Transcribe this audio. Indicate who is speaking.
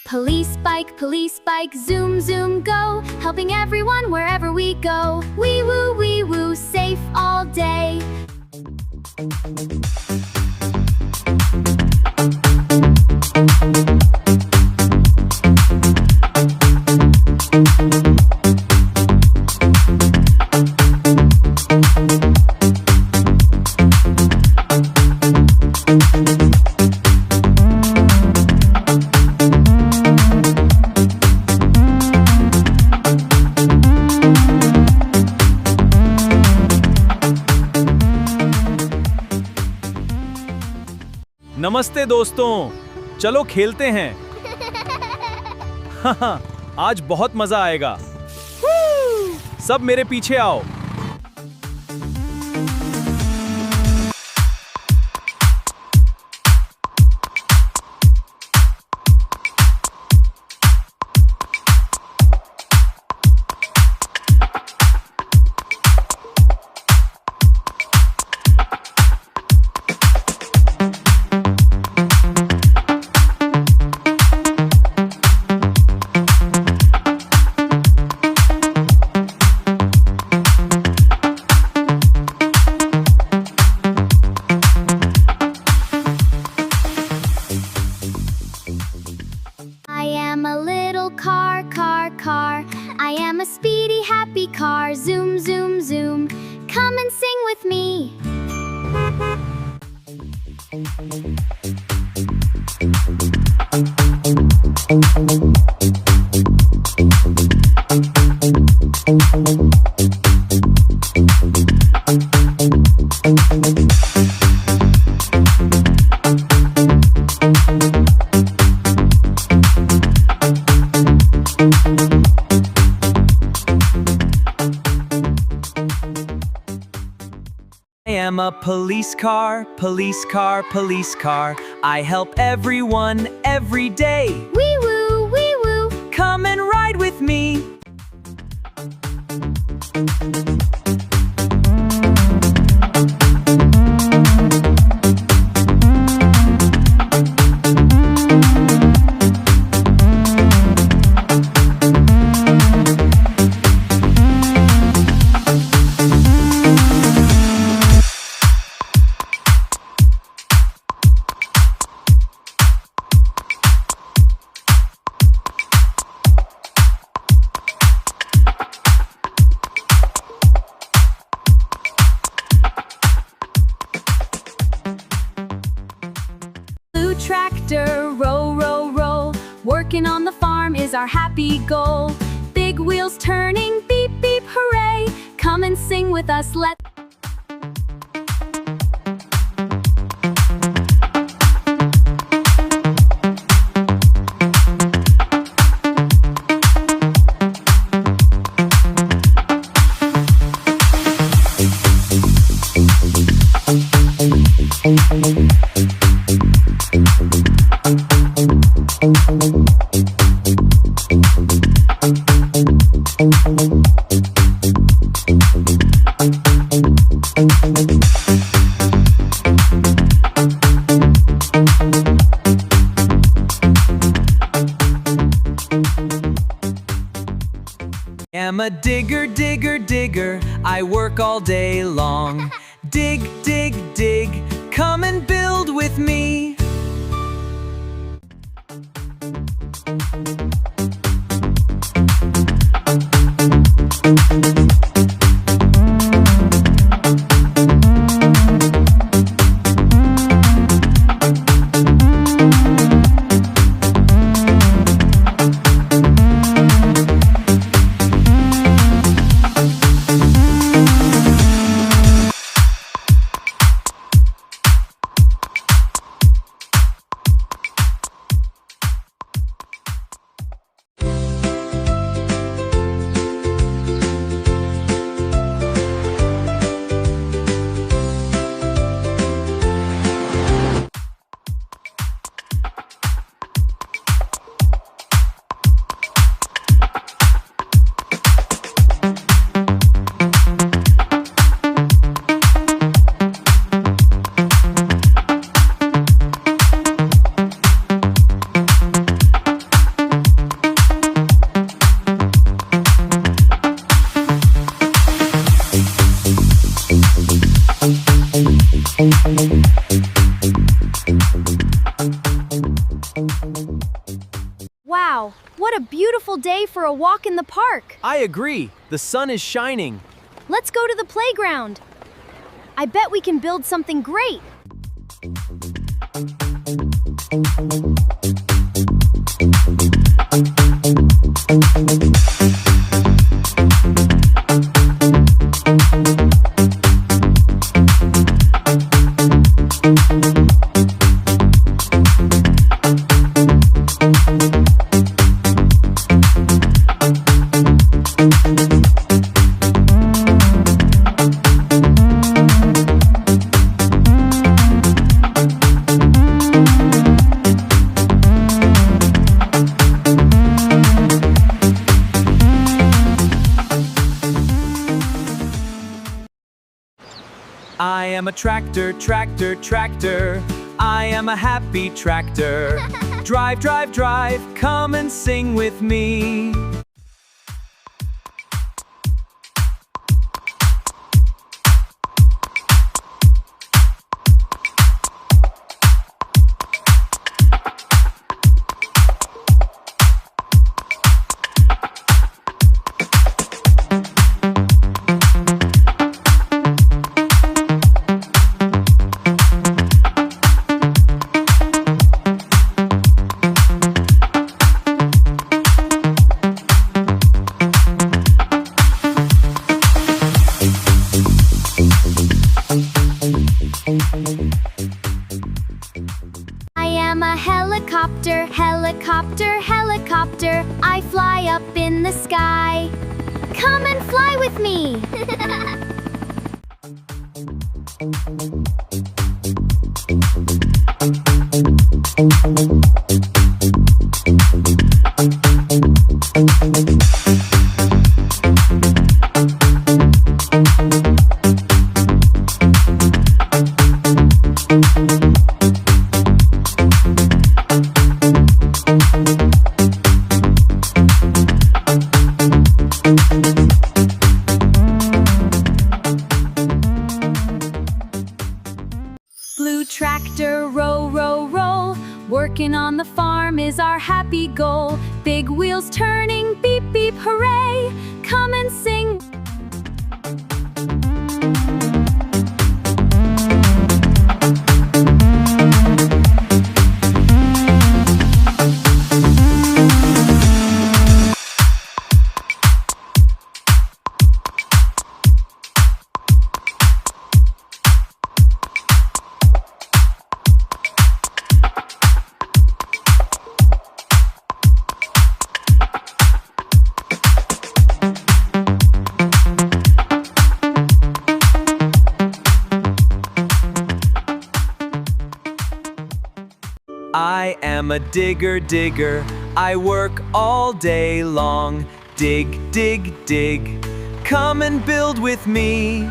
Speaker 1: Police bike, zoom, zoom, go, helping everyone wherever we go. Wee woo, safe all day.
Speaker 2: नमस्ते दोस्तों, चलो खेलते हैं। आज बहुत मजा आएगा। सब मेरे पीछे आओ।
Speaker 1: Car. I am a speedy, happy car. Zoom, zoom, zoom. Come and sing with me.
Speaker 2: I am a police car, police car, police car. I help everyone every day.
Speaker 1: Wee woo,
Speaker 2: come and ride with me.
Speaker 1: Tractor, row, row, row. Working on the farm is our happy goal. Big wheels turning, beep, beep, hooray. Come and sing with us, let
Speaker 2: I'm a digger, digger, digger. I work all day long. Dig, dig, dig. Come and build with me.
Speaker 1: Wow, what a beautiful day for a walk in the park.
Speaker 2: I agree. The sun is shining.
Speaker 1: Let's go to the playground. I bet we can build something great.
Speaker 2: I am a tractor, tractor, tractor. I am a happy tractor. Drive, drive, drive, come and sing with me.
Speaker 1: I am a helicopter, helicopter, helicopter. I fly up in the sky. Come and fly with me. Blue tractor, row, row, roll. Working on the farm is our happy goal. Big wheels turning, beep, beep, hooray. Come and sing.
Speaker 2: I am a digger, digger. I work all day long. Dig, dig, dig. Come and build with me.